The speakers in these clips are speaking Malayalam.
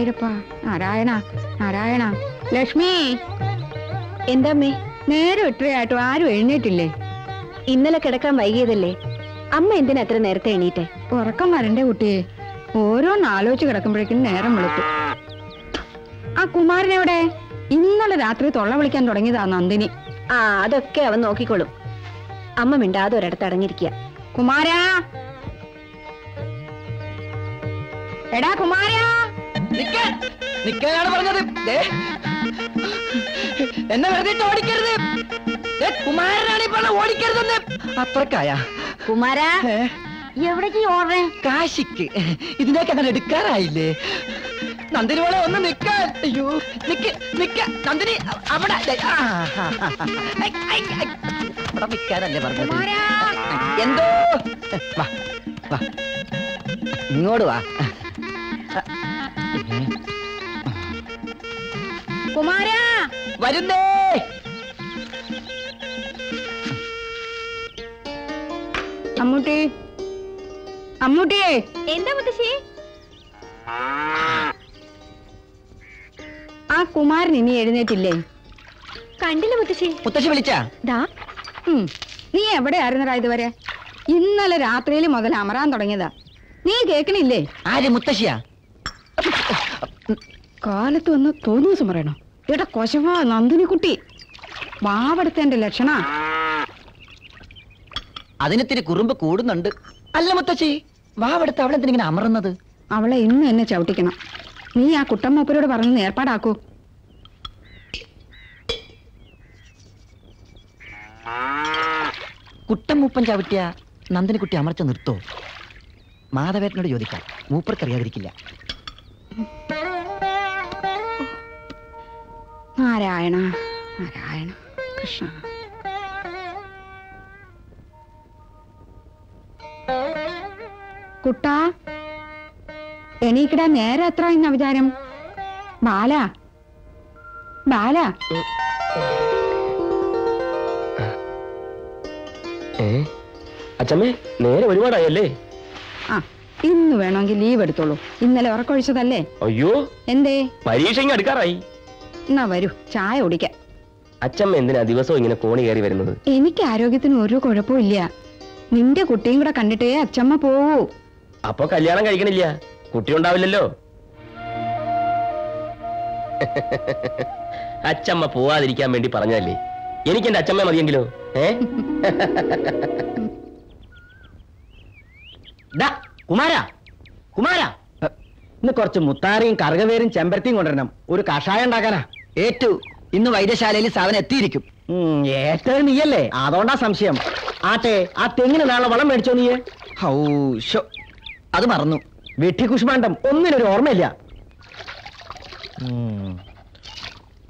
ഗുരുവായൂരപ്പ. നാരായണ നാരായണ. ലക്ഷ്മി, എന്താമ്മേ നേരം ഇത്രയായിട്ടും ആരും എഴുന്നേറ്റില്ലേ? ഇന്നലെ കിടക്കാൻ വൈകിയതല്ലേ. അമ്മ എന്തിനാ അത്ര നേരത്തെ എണീറ്റെ? ഉറക്കം വരണ്ടേ കുട്ടിയെ? ഓരോന്ന് ആലോചിച്ച് കിടക്കുമ്പോഴേക്കും നേരം വെളുത്തു. ആ കുമാരനെവിടെ? ഇന്നലെ രാത്രി തൊള്ള വിളിക്കാൻ തുടങ്ങിയതാ നന്ദിനി. ആ, അതൊക്കെ അവൻ നോക്കിക്കോളും. അമ്മ മിണ്ടാതെ ഒരിടത്ത് അടങ്ങിയിരിക്കുക. കുമാരാ, എടാ കുമാരാ, നിക്കാനാണ് പറഞ്ഞത്. എന്നെ വെറുതെ ഓടിക്കരുത്. കുമാരനാണ് ഈ പറഞ്ഞ ഓടിക്കരുതെന്ന്. അത്രക്കായ കുമാരാ, എവിടേക്ക് ഓടേ? കാശിക്ക്. ഇതിനൊക്കെ അങ്ങനെ എടുക്കാറായില്ലേ? നന്ദിനി പോലെ ഒന്ന് നിക്കാൻ. അയ്യോ, നിക്ക നന്ദിനി. അവിടെ അവിടെ നിക്കാനല്ലേ പറഞ്ഞത്? എന്തോ വാ വാ, ഇങ്ങോട്ട് വാ. കുമാരാ വരുന്നേ. അമ്മൂട്ടി, അമ്മൂട്ടിയെ. എന്താ മുത്തശ്ശി? ആ കുമാരൻ ഇനി എഴുന്നേറ്റില്ലേ? കണ്ടില്ല മുത്തശ്ശി. മുത്തശ്ശി വിളിച്ചാ? നീ എവിടെയായിരുന്നടാ ഇതുവരെ? ഇന്നലെ രാത്രിയിൽ മുതൽ അമറാൻ തുടങ്ങിയതാ. നീ കേക്കണില്ലേ? ആര്? മുത്തശ്ശിയാ? കാലത്ത് വന്ന് തോന്നിയ ദിവസം പറയണോ? എടാ കൊശവ നന്ദിനി കുട്ടി, വാവെടുത്തന്റെ ലക്ഷണ. അതിനിത്തിരി കുറുമ്പ് കൂടുന്നുണ്ട്. അല്ല മുത്തശ്ശി, വാവെടുത്ത് അവളെ എന്തിനിങ്ങനെ അമറുന്നത്? അവളെ ഇന്ന് എന്നെ ചവിട്ടിക്കണം. നീ ആ കുട്ടമ്മൂപ്പരോട് പറഞ്ഞ് ഏർപ്പാടാക്കൂ. കുട്ടമ്മൂപ്പൻ ചവിട്ടിയ നന്ദിനിക്കുട്ടി അമർച്ച നിർത്തോ? മാധവേട്ടനോട് ചോദിക്കാം, മൂപ്പർക്കറിയാതിരിക്കില്ല. നാരായണ നാരായണ കൃഷ്ണ. കുട്ടാ, എണീക്കിടാൻ നേരെ എത്ര എന്ന വിചാരം? ബാല ബാല. അച്ഛമ്മേ, നേരെ ഒരുപാടായല്ലേ? ആ, ഇന്ന് വേണമെങ്കിൽ ലീവ് എടുത്തോളൂ. ഇന്നലെ ഉറക്കൊഴിച്ചതല്ലേ. അയ്യോ, എന്തേ? പരീക്ഷ ഇങ്ങ് അടുക്കാറായി. എന്നാ വരൂ, ചായ കുടിക്കാം. അച്ഛമ്മ എന്തിനാ ദിവസവും ഇങ്ങനെ കോണി കയറി വരുന്നത്? എനിക്ക് ആരോഗ്യത്തിന് ഒരു കുഴപ്പമില്ല. നിന്റെ കുട്ടിയും കൂടെ കണ്ടിട്ടേ അച്ചമ്മ പോവൂ. അപ്പൊ കല്യാണം കഴിക്കണില്ല, കുട്ടി ഉണ്ടാവില്ലല്ലോ. അച്ഛമ്മ പോവാതിരിക്കാൻ വേണ്ടി പറഞ്ഞതല്ലേ. എനിക്ക് എന്റെ അച്ഛമ്മ മതിയെങ്കിലോ? കുമാരാ, കുമാരാ, ഇന്ന് കുറച്ച് മുത്താറിയും കറുകവേരും ചെമ്പരത്തിയും കൊണ്ടുവരണം. ഒരു കഷായം ഉണ്ടാക്കാനാ. ഏറ്റു. ഇന്ന് വൈദ്യശാലയിൽ സാധനം എത്തിയിരിക്കും. ഏറ്റത് നീയല്ലേ, അതുകൊണ്ടാ സംശയം. ആട്ടെ, ആ തെങ്ങിന് നാളെ വളം മേടിച്ചോ നീ? ഹൗഷോ, അത് മറന്നു. വെട്ടിക്കുഷ്മാണ്ടം ഒന്നിനൊരു ഓർമ്മയില്ല.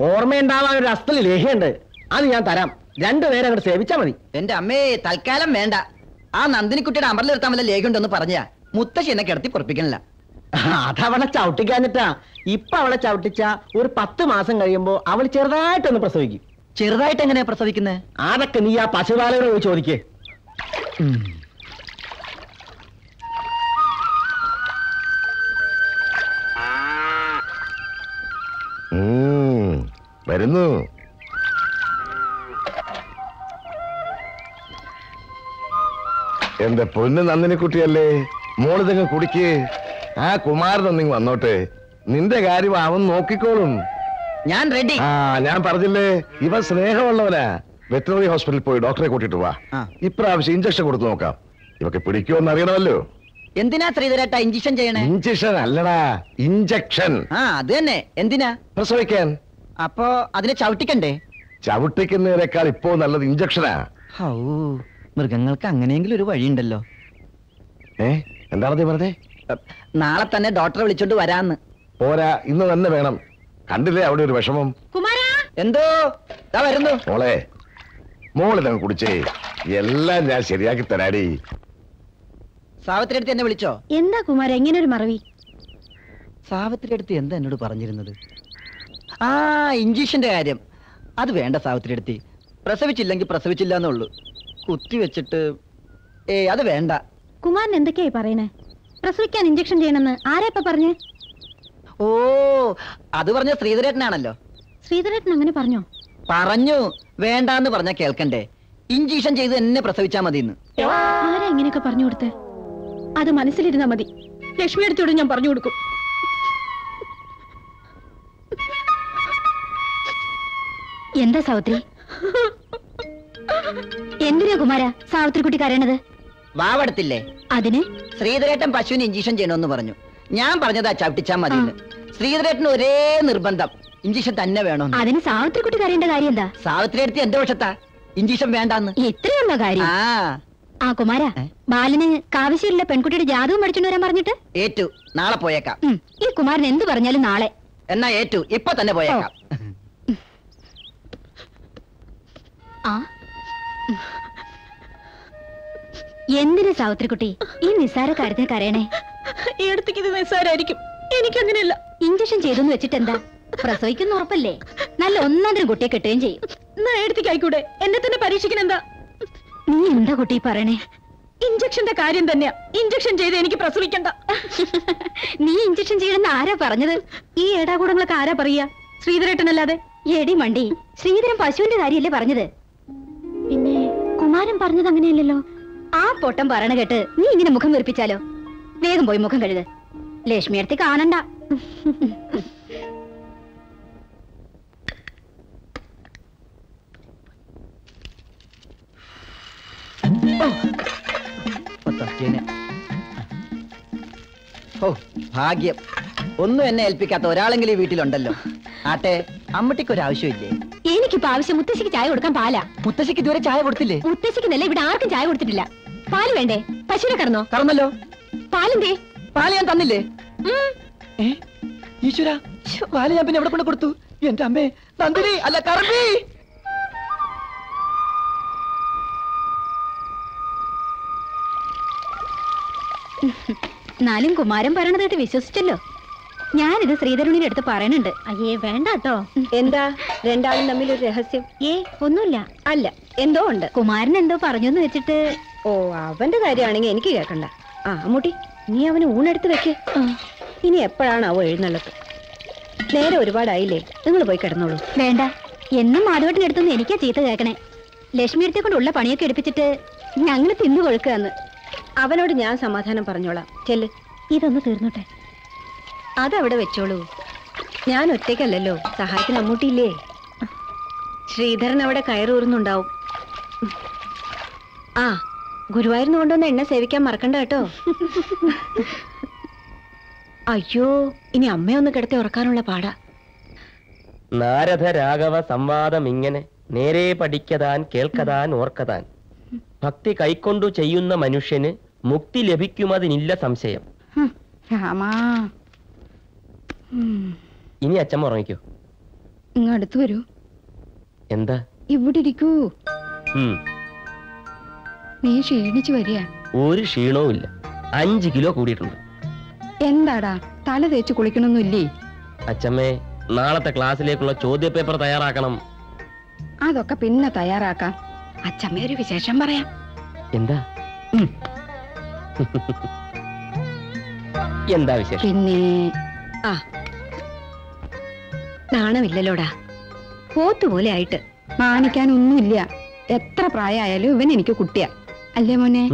ഓർമ്മയുണ്ടാവാൻ ഒരു അസ്തല് ലേഹ്യുണ്ട്, അത് ഞാൻ തരാം. രണ്ടുപേരെ അങ്ങോട്ട് സേവിച്ചാ മതി. എന്റെ അമ്മേ, തൽക്കാലം വേണ്ട. ആ നന്ദിനിക്കുട്ടിയുടെ അമറിൽ നിർത്താൻ വല്ല ലേഖുണ്ടെന്ന് പറഞ്ഞാ മുത്തശ്ശി എന്നെ കിടത്തി പൊറപ്പിക്കണില്ല. അതവളെ ചവിട്ടിക്കാഞ്ഞിട്ടാ. ഇപ്പൊ അവളെ ചവിട്ടിച്ച ഒരു 10 മാസം കഴിയുമ്പോ അവൾ ചെറുതായിട്ടൊന്ന് പ്രസവിക്കും. ചെറുതായിട്ട് എങ്ങനെയാ പ്രസവിക്കുന്നത്? അതൊക്കെ നീ ആ പശുപാലകരോട് പോയി ചോദിക്കേ. വരുന്നു. എന്റെ പൊന്ന് നന്ദിനിക്കുട്ടിയല്ലേ, മോളിതങ്ങ് കുടിക്ക്. ആ കുമാരനൊന്നിങ് വന്നോട്ടെ. നിന്റെ കാര്യം അവൻ നോക്കിക്കോളും. ഞാൻ റെഡി. ഞാൻ പറഞ്ഞില്ലേ, ഇവ സ്നേഹമുള്ളവനാ. വെറ്ററിനറി ഹോസ്പിറ്റലിൽ പോയി ഡോക്ടറെ കൂട്ടിട്ട് വാ. ഇപ്രാവശ്യം ഇഞ്ചക്ഷൻ കൊടുത്തു നോക്കാം. ഇവക്ക് പിടിക്കുമെന്ന് അറിയണമല്ലോ. എന്തിനാ ശ്രീധരേട്ടാ ഇഞ്ചക്ഷൻ ചെയ്യണേ? ഇഞ്ചക്ഷൻ അല്ലടാ, ഇഞ്ചക്ഷൻ. അത് തന്നെ. എന്തിനാ? പ്രസവിക്കാൻ. അപ്പോ അതിനെ ചവിട്ടിക്കണ്ടേ? ചവിട്ടിക്കുന്നതിനേക്കാൾ ഇപ്പോ നല്ലത് ഇഞ്ചക്ഷനാ. മൃഗങ്ങൾക്ക് അങ്ങനെയെങ്കിലും ഒരു വഴിയുണ്ടല്ലോ. എന്താണ് നീ പറഞ്ഞേ? നാളെ തന്നെ ഡോക്ടറെ വിളിച്ചോണ്ട് വരാന്ന്. പോരാ, ഇന്ന് തന്നെ വേണം. കണ്ടില്ലേ അവിടെ ഒരു വിഷമം? എന്തോ വരുന്നു. മോളിതങ്ങ് കുടിച്ചേ, എല്ലാം ഞാൻ ശരിയാക്കി തരാടി. സാവിത്രി അടുത്ത് എന്നെ വിളിച്ചോ? എന്താ കുമാര എങ്ങനെ ഒരു മറവി? സാവിത്രി അടുത്ത് എന്താ എന്നോട് പറഞ്ഞിരുന്നത്? ഇഞ്ചക്ഷന്റെ കാര്യം. അത് വേണ്ട സാവിത്രി അടുത്ത്. പ്രസവിച്ചില്ലെങ്കിൽ പ്രസവിച്ചില്ല എന്നുള്ളൂ. കുത്തി വെച്ചിട്ട് അത് വേണ്ട. കുമാരൻ എന്തൊക്കെയായി പറയണേ? പ്രസവിക്കാൻ ഇഞ്ചക്ഷൻ ചെയ്യണമെന്ന് ആരാ ഇപ്പൊ പറഞ്ഞേ? ഓ, അത് പറഞ്ഞ ശ്രീധരേട്ടനാണല്ലോ. ശ്രീധരേട്ടൻ അങ്ങനെ പറഞ്ഞോ? പറഞ്ഞു, വേണ്ടാന്ന് പറഞ്ഞ കേൾക്കണ്ടേ. ഇഞ്ചക്ഷൻ ചെയ്ത് എന്നെ പ്രസവിച്ചാ മതിന്ന്. ആരാ ഇങ്ങനെയൊക്കെ പറഞ്ഞു കൊടുത്തേ? അത് മനസ്സിലിരുന്നാ മതി. ലക്ഷ്മി അടുത്തോട് ഞാൻ പറഞ്ഞു കൊടുക്കും. എന്താ സാവിത്രി? എന്തിനാ കുമാര സാവിത്രിക്കുട്ടി കരയണത്? വാവടത്തില്ലേ? അതിന് ശ്രീധരേട്ടൻ പശുവിന് ഇഞ്ചക്ഷൻ ചെയ്യണമെന്ന് പറഞ്ഞു. ഞാൻ പറഞ്ഞതാ ചവിട്ടിച്ചാ മതിന്ന്. ശ്രീധരേട്ടന് ഒരേ നിർബന്ധം, ഇഞ്ചക്ഷൻ തന്നെ വേണമെന്ന്. അതിന് സാവിത്രിക്കുട്ടി കരയേണ്ട കാര്യം എന്താ? സാവിത്രി അടുത്ത് എന്റെ പക്ഷത്താ ഇഞ്ചക്ഷൻ വേണ്ടാന്ന്. ഇത്രയുള്ള കാര്യം? ആ കുമാര, ബാലന് കാവശ്ശേരിയിലെ പെൺകുട്ടിയുടെ ജാതകം പഠിച്ചോണ്ട് വരാൻ പറഞ്ഞിട്ട് ഏറ്റു. നാളെ പോയേക്കാം. ഈ കുമാരൻ എന്ത് പറഞ്ഞാലും നാളെ. എന്നാ ഏറ്റു, ഇപ്പൊ തന്നെ പോയേക്കാം. ആ എന്തിനാ സാവിത്രിക്കുട്ടി ഈ നിസ്സാര കാര്യത്തിന് കരയണേ? ഈ അടുത്തേക്ക് ഇത് നിസ്സാരായിരിക്കും. എനിക്കങ്ങനെയല്ല. ഇഞ്ചക്ഷൻ ചെയ്തെന്ന് വെച്ചിട്ട് എന്താ? പ്രസവിക്കുന്ന ഉറപ്പല്ലേ? നല്ല ഒന്നാന്തരം കുട്ടിയെ കിട്ടുകയും ചെയ്യും. എടുത്തേക്ക് ആയിക്കൂടെ? എന്നെ തന്നെ പരീക്ഷിക്കണ എന്താ? നീ എന്താ കുട്ടി പറയണേ? ഇഞ്ചക്ഷന്റെ കാര്യം തന്നെയാ. ഇഞ്ചക്ഷൻ ചെയ്ത് എനിക്ക് പ്രസവിക്കണ്ട. നീ ഇഞ്ചക്ഷൻ ചെയ്യണമെന്ന് ആരാ പറഞ്ഞത്? ഈ ഏടാകൂടങ്ങളൊക്കെ ആരാ പറയാ? ശ്രീധരേട്ടനല്ലാതെ. എടി മണ്ടി, ശ്രീധരൻ പശുവിന്റെ കാര്യല്ലേ പറഞ്ഞത്? പിന്നെ കുമാരൻ പറഞ്ഞത് അങ്ങനെയല്ലല്ലോ. ആ പൊട്ടം പറയണ കേട്ട് നീ ഇങ്ങനെ മുഖം വീർപ്പിച്ചാലോ? വേഗം പോയി മുഖം കഴുക്. ലക്ഷ്മി അടുത്ത് കാണണ്ട. ഓ ഭാഗ്യം, ഒന്നും എന്നെ ഏൽപ്പിക്കാത്ത ഒരാളെങ്കിലും ഈ വീട്ടിലുണ്ടല്ലോ. ആട്ടെ, അമ്മട്ടിക്കൊരാവശ്യമില്ലേ? എനിക്കിപ്പോ ആവശ്യം മുത്തശ്ശിക്ക് ചായ കൊടുക്കാൻ പാലാ. മുത്തശ്ശിക്ക് ഇതുവരെ ചായ കൊടുത്തില്ലേ? മുത്തശ്ശിക്കുന്നല്ല, ഇവിടെ ആർക്കും ചായ കൊടുത്തിട്ടില്ല. പാല് വേണ്ടേ? പശുവിനെ കറന്നോ? കറന്നല്ലോ. പാലെന്തേ? പാല് ഞാൻ തന്നില്ലേ? ഈശ്വര, പാല് ഞാൻ പിന്നെ എവിടെ കൊണ്ട് കൊടുത്തു? എന്റെ അമ്മേ, നന്ദിനി അല്ല കറമ്പി. എന്നാലും കുമാരൻ പറയണത് കേട്ട് വിശ്വസിച്ചല്ലോ. ഞാനിത് ശ്രീധരുണിന്റെ അടുത്ത് പറയണുണ്ട്. അയ്യേ വേണ്ട കേട്ടോ. എന്താ രണ്ടാളും തമ്മിൽ ഒരു രഹസ്യം? ഒന്നുമില്ല. അല്ല, എന്തോ ഉണ്ട്. കുമാരൻ എന്തോ പറഞ്ഞെന്ന് വെച്ചിട്ട്. ഓ, അവന്റെ കാര്യമാണെങ്കിൽ എനിക്ക് കേൾക്കണ്ട. ആ അമ്മൂട്ടി, നീ അവന് ഊണെടുത്ത് വെക്ക്. ഇനി എപ്പോഴാണാവോ എഴുന്നള്ളത്ത്? നേരെ ഒരുപാടായില്ലേ, നിങ്ങൾ പോയി കിടന്നോളൂ. വേണ്ട, എന്നും മാധവട്ടിന്റെ അടുത്തൊന്നും എനിക്കാ ചീത്ത കേൾക്കണേ. ലക്ഷ്മി അടുത്തെ കൊണ്ടുള്ള പണിയൊക്കെ എടുപ്പിച്ചിട്ട് ഞങ്ങള് തിന്നു കൊഴുക്കാന്ന്. അവനോട് ഞാൻ സമാധാനം പറഞ്ഞോളാം. ചെല്ല്. ഇതൊന്ന് തീർന്നോട്ടെ. അതവിടെ വെച്ചോളൂ. ഞാൻ ഒറ്റയ്ക്കല്ലല്ലോ, സഹായത്തിന് അമ്മൂട്ടിയില്ലേ? ശ്രീധരൻ അവിടെ കയറൂറുന്നുണ്ടാവും. ആ, ഗുരുവായൂരിന്ന് കൊണ്ടുവന്ന എണ്ണ സേവിക്കാൻ മറക്കണ്ട കേട്ടോ. അയ്യോ, ഇനി അമ്മയൊന്ന് കിടത്തി ഉറക്കാനുള്ള പാടാ. നാരദ രാഘവ സംവാദം ഇങ്ങനെ നേരെ പഠിക്കതാൻ കേൾക്കതാൻ ഓർക്കതാൻ. ഭക്തി കൈക്കൊണ്ടു ചെയ്യുന്ന മനുഷ്യന് മുക്തി ലഭിക്കുമതിനില്ല സംശയം. രാമാ, ഇനി അച്ഛമ്മ ഉറങ്ങിക്കോ. ഇങ്ങടുത്ത് വരൂ. എന്താ? ഇവിടെ ഇരിക്കൂ. നീ ക്ഷീണിച്ചു വരിക. ഒരു ക്ഷീണവും ഇല്ല. 5 കിലോ കൂടിയിട്ടുണ്ട്. എന്താടാ, തല തേച്ച് കുളിക്കണമെന്നില്ലേ? അച്ഛമ്മേ, നാളത്തെ ക്ലാസ്സിലേക്കുള്ള ചോദ്യപേപ്പർ തയ്യാറാക്കണം. അതൊക്കെ പിന്നെ തയ്യാറാക്കാം. അച്ഛമ്മ ഒരു വിശേഷം പറയാം. എന്താ? എന്താ വിശേഷം? പിന്നെ ആ, നാണമില്ലല്ലോടാ, പോത്തുപോലെ ആയിട്ട്. മാനിക്കാനൊന്നുമില്ല. എത്ര പ്രായമായാലും ഇവൻ എനിക്ക് കുട്ടിയാ, അല്ലേ മോനെ?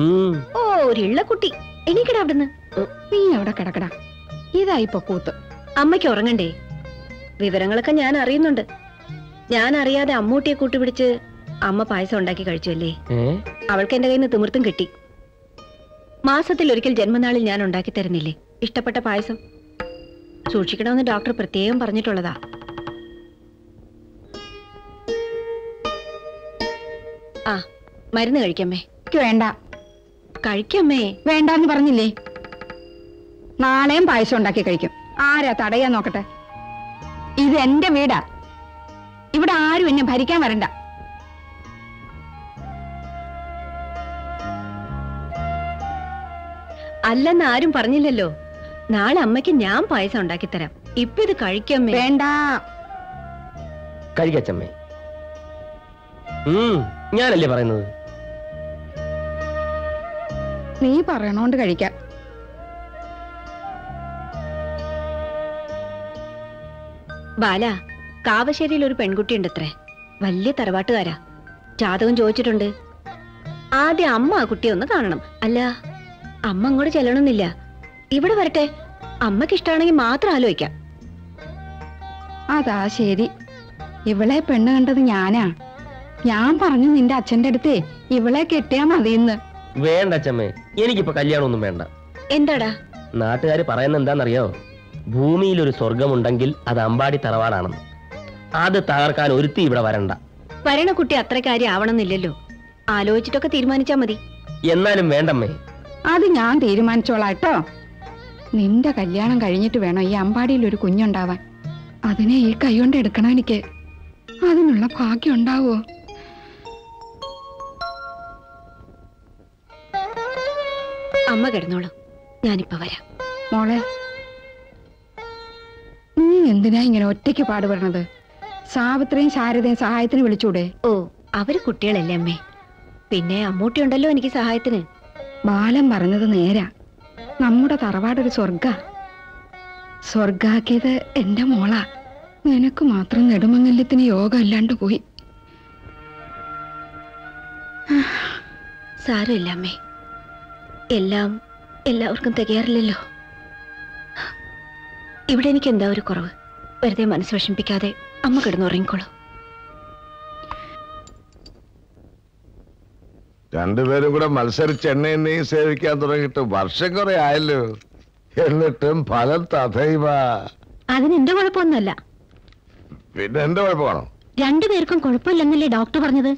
ഓ, ഒരു ഇള്ളക്കുട്ടി. എണീക്കടാ അവിടുന്ന്. നീ എവിടെ കിടക്കടാ. ഇതായിപ്പോ കൂത്ത്. അമ്മയ്ക്ക് ഉറങ്ങണ്ടേ? വിവരങ്ങളൊക്കെ ഞാൻ അറിയുന്നുണ്ട്. ഞാൻ അറിയാതെ അമ്മൂട്ടിയെ കൂട്ടുപിടിച്ച് അമ്മ പായസം ഉണ്ടാക്കി കഴിച്ചല്ലേ. അവൾക്ക് എന്റെ കയ്യിൽ നിന്ന് തിമിർത്തും കിട്ടി. മാസത്തിൽ ഒരിക്കൽ ജന്മനാളിൽ ഞാൻ ഉണ്ടാക്കി തരുന്നില്ലേ ഇഷ്ടപ്പെട്ട പായസം? സൂക്ഷിക്കണമെന്ന് ഡോക്ടർ പ്രത്യേകം പറഞ്ഞിട്ടുള്ളതാ. ആ, മരുന്ന് കഴിക്കമ്മേ. വേണ്ട. കഴിക്കമ്മേ. വേണ്ടാന്ന് പറഞ്ഞില്ലേ? നാളെയും പായസം ഉണ്ടാക്കി കഴിക്കും. ആരാ തടയാൻ നോക്കട്ടെ? ഇത് എന്റെ വീടാ. ഇവിടെ ആരും എന്നെ ഭരിക്കാൻ വരണ്ട. അല്ലെന്ന് ആരും പറഞ്ഞില്ലല്ലോ. നാളെ അമ്മയ്ക്ക് ഞാൻ പായസം ഉണ്ടാക്കി തരാം. ഇപ്പൊ ഇത് കഴിക്കമ്മേ. വേണ്ട. കഴിക്കച്ചമ്മേ. ഞാനല്ലേ പറയുന്നത്. നീ പറയണോണ്ട് കഴിക്കാം. ബാല, കാവശ്ശേരിയിൽ ഒരു പെൺകുട്ടിയുണ്ട് അത്രേ, വലിയ തറവാട്ടുകാരാ. ജാതകം ചോദിച്ചിട്ടുണ്ട്. ആദ്യം അമ്മ ആ കുട്ടിയെ ഒന്ന് കാണണം. അല്ല, അമ്മ അങ്ങോട്ട് ചെല്ലണമെന്നില്ല, ഇവിടെ വരട്ടെ. അമ്മക്ക് ഇഷ്ടമാണെങ്കിൽ മാത്രം ആലോചിക്കാം. അതാ ശരി. ഇവളെ പെണ്ണ് കണ്ടത് ഞാനാ. ഞാൻ പറഞ്ഞു നിന്റെ അച്ഛന്റെ അടുത്ത് ഇവളെ കെട്ടിയാ മതിയെന്ന്. വേണ്ട അച്ഛമ്മേ, എനിക്കിപ്പോ കല്യാണമൊന്നും വേണ്ട. എന്താടാ? നാട്ടുകാർ പറയുന്ന എന്താണെന്നറിയോ? ഭൂമിയിൽ ഒരു സ്വർഗമുണ്ടെങ്കിൽ അത് അമ്പാടി തറവാടാണെന്ന്. അത് തകർക്കാൻ ഒരുത്തി ഇവിടെ വരണ്ട. വരണ കുട്ടി അത്ര കാര്യം ആവണമെന്നില്ലല്ലോ. ആലോചിച്ചിട്ടൊക്കെ തീരുമാനിച്ചാ മതി. എന്നാലും വേണ്ടമ്മേ. അത് ഞാൻ തീരുമാനിച്ചോളാട്ടോ. നിന്റെ കല്യാണം കഴിഞ്ഞിട്ട് വേണം ഈ അമ്പാടിയിൽ ഒരു കുഞ്ഞുണ്ടാവാൻ. അതിനെ ഈ കൈകൊണ്ട് എടുക്കണം എനിക്ക്. അതിനുള്ള ഭാഗ്യം ഉണ്ടാവോ? അമ്മ കിടന്നോളൂ, ഞാനിപ്പോ വരാം. മോളെ, നീ എന്തിനാ ഇങ്ങനെ ഒറ്റയ്ക്ക് പാടുപെടണത്? സാവിത്രിയും ശാരദയും സഹായത്തിന് വിളിച്ചൂടെ? ഓ, അവര് കുട്ടികളല്ലേ അമ്മേ. പിന്നെ അമ്മൂട്ടി ഉണ്ടല്ലോ എനിക്ക് സഹായത്തിന്. ബാലൻ പറഞ്ഞത് നേരാ. നമ്മുടെ തറവാടൊരു സ്വർഗാക്കിയത് എന്റെ മോളാ. നിനക്ക് മാത്രം നെടുമങ്ങല്യത്തിന് യോഗം ഇല്ലാണ്ട് പോയി. സാരമില്ല അമ്മേ, എല്ലാം എല്ലാവർക്കും തികയാറില്ലല്ലോ. ഇവിടെ എനിക്ക് എന്താ ഒരു കുറവ്? വെറുതെ മനസ്സ് വിഷമിപ്പിക്കാതെ അമ്മ കിടന്നുറങ്ങിക്കോളൂ. രണ്ടുപേരും കൂടെ മത്സരിച്ച് എണ്ണയും നെയ്യും സേവിക്കാൻ തുടങ്ങിയിട്ട് വർഷം കുറെ ആയല്ലോ. എന്നിട്ടും ഫലം തഥൈവ. അതിന് എന്റെ കുഴപ്പമൊന്നുമല്ല. പിന്നെ എന്റെ കുഴപ്പമാണോ? രണ്ടുപേർക്കും കുഴപ്പമില്ലെന്നല്ലേ ഡോക്ടർ പറഞ്ഞത്?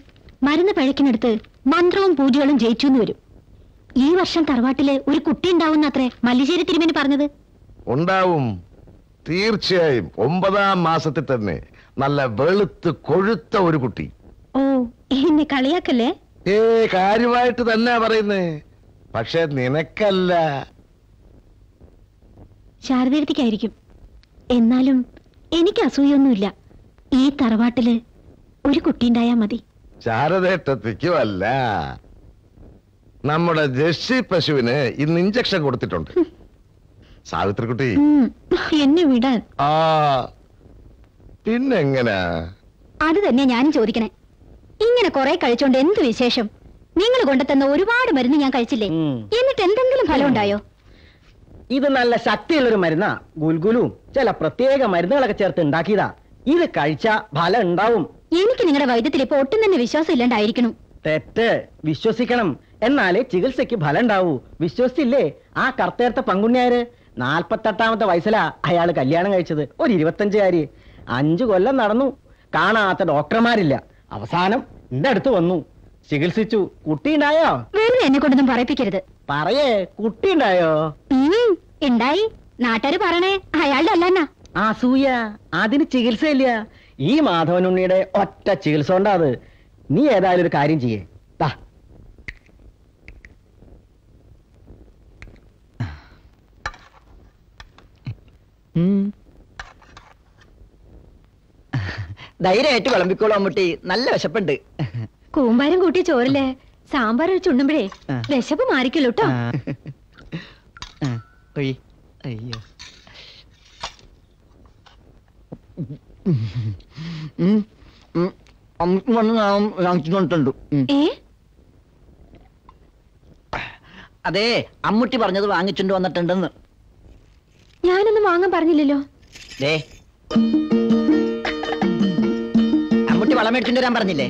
മരുന്ന് പഴക്കിനടുത്ത് മന്ത്രവും പൂജകളും ജയിച്ചു എന്ന് വരും. ഈ വർഷം തറവാട്ടില് ഒരു കുട്ടി ഉണ്ടാവുന്ന അത്രേ മല്ലിശ്ശേരി തിരുമേനി പറഞ്ഞത്. ഉണ്ടാവും, തീർച്ചയായും. 9ാം മാസത്തിൽ തന്നെ നല്ല വെളുത്ത് കൊഴുത്ത ഒരു കുട്ടി. ഓ, എന്നെ കളിയാക്കല്ലേ? കാര്യമായിട്ട് തന്നെ പറയുന്നേ. പക്ഷെ നിനക്കല്ല, ശാരദീർത്തിക്കായിരിക്കും. എന്നാലും എനിക്ക് അസൂയൊന്നുമില്ല. ഈ തറവാട്ടില് ഒരു കുട്ടി ഉണ്ടായാ മതി. ശാരദേട്ടത്തിക്കുമല്ല, നമ്മുടെ ജെസ്സി പശുവിന് ഇന്ന് ഇഞ്ചക്ഷൻ കൊടുത്തിട്ടുണ്ട്. സാവിത്രിക്കുട്ടി, എന്നെ വിടാൻ. ആ പിന്നെങ്ങനാ? അത് തന്നെ ഞാനും ചോദിക്കണേ. ഇങ്ങനെ കുറെ കഴിച്ചോണ്ട് എന്ത് വിശേഷം? നിങ്ങൾ കൊണ്ടുതന്ന ഒരുപാട് മരുന്ന് ഞാൻ കഴിച്ചില്ലേ? എന്നിട്ട് എന്തെങ്കിലും ഫലം ഉണ്ടായോ? ഇത് നല്ല ശക്തിയുള്ളൊരു മരുന്നാ. ഗുൽഗുലും ചില പ്രത്യേക മരുന്നുകളൊക്കെ ചേർത്ത് ഉണ്ടാക്കിയതാ. ഇത് കഴിച്ച ഫലം ഉണ്ടാവും. എനിക്ക് നിങ്ങളുടെ വൈദ്യത്തിൽ ഇപ്പൊ ഒട്ടും തന്നെ വിശ്വാസം ഇല്ലാണ്ടായിരിക്കണം. തെറ്റ്. വിശ്വസിക്കണം, എന്നാലേ ചികിത്സയ്ക്ക് ഫലം ഉണ്ടാവൂ. വിശ്വസിച്ചില്ലേ ആ കർത്തേർത്ത പങ്കുണ്യാര്? 48ാമത്തെ വയസ്സിലാ അയാള് കല്യാണം കഴിച്ചത്. ഒരു 25കാരി. 5 കൊല്ലം നടന്നു, കാണാത്ത ഡോക്ടർമാരില്ല. അവസാനം എന്റെ അടുത്ത് വന്നു, ചികിത്സിച്ചു. കുട്ടി ഉണ്ടായോ? വെറുതെ എന്നെ കൊണ്ടൊന്നും പറയിപ്പിക്കരുത്. പറയേ, കുട്ടി ഉണ്ടായോ? ഉണ്ടായി. നാട്ടുകാര് പറയണേ അയാളുടെ അല്ലാന്നാ. അസൂയ, അതിന് ചികിത്സയില്ല. ഈ മാധവനുണ്ണിയുടെ ഒറ്റ ചികിത്സ കൊണ്ടാ അത്. നീ ഏതായാലും ഒരു കാര്യം ചെയ്യേ. ധൈര്യമായിട്ട് വിളമ്പിക്കോളൂ അമ്മൂട്ടി, നല്ല വിശപ്പുണ്ട്. കൂമ്പാരം കൂട്ടി ചോറില്ലേ സാമ്പാർ ചുണ്ണുമ്പഴേ വിശപ്പ് മാറിക്കല്ലോ കേട്ടോ. അയ്യോ, അതെ, അമ്മൂട്ടി പറഞ്ഞത് വാങ്ങിച്ചുകൊണ്ട് വന്നിട്ടുണ്ടെന്ന്. ഞാനൊന്നും വാങ്ങാൻ പറഞ്ഞില്ലല്ലോ. അമ്മൂട്ടി വളം മേടിച്ചിട്ട് വരാൻ പറഞ്ഞില്ലേ?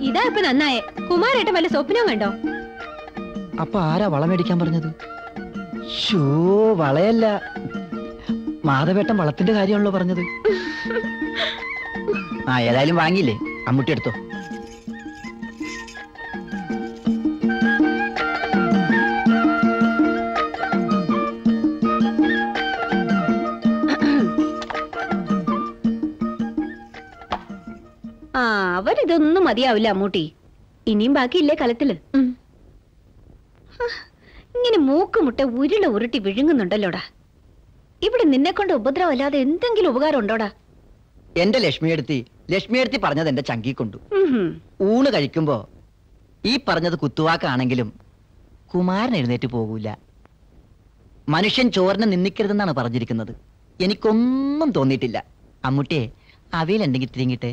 ഇതാ ഇപ്പൊ നന്നായേ. കുമാരേട്ടൻ വല്ല സ്വപ്നവും കണ്ടോ? അപ്പൊ ആരാ വളം മേടിക്കാൻ പറഞ്ഞത്? ഷോ, വളയല്ല, മാധവേട്ടൻ വളത്തിന്റെ കാര്യമാണല്ലോ പറഞ്ഞത്. ഏതായാലും വാങ്ങിയില്ലേ, അമ്മൂട്ടി എടുത്തോ. അവരിതൊന്നും മതിയാവില്ല അമ്മൂട്ടി. ഇനിയും ബാക്കിയില്ലേ കലത്തില്? ഇങ്ങനെ മൂക്കുമുട്ട ഉരുള ഉരുട്ടി വിഴുങ്ങുന്നുണ്ടല്ലോടാ. ഇവിടെ നിന്നെ കൊണ്ട് ഉപദ്രവം അല്ലാതെ എന്തെങ്കിലും ഉപകാരം ഉണ്ടോടാ? എന്റെ ലക്ഷ്മിയെടുത്തി പറഞ്ഞത് എന്റെ ചങ്കി കൊണ്ടു. ഊണ് കഴിക്കുമ്പോ ഈ പറഞ്ഞത് കുത്തുവാക്കാണെങ്കിലും കുമാരൻ എഴുന്നേറ്റ് പോകൂല. മനുഷ്യൻ ചോറിനെ നിന്ദിക്കരുതെന്നാണ് പറഞ്ഞിരിക്കുന്നത്. എനിക്കൊന്നും തോന്നിയിട്ടില്ല. അമ്മൂട്ടിയെ അവിയിലുണ്ടെങ്കിൽ തിരിങ്ങിട്ട്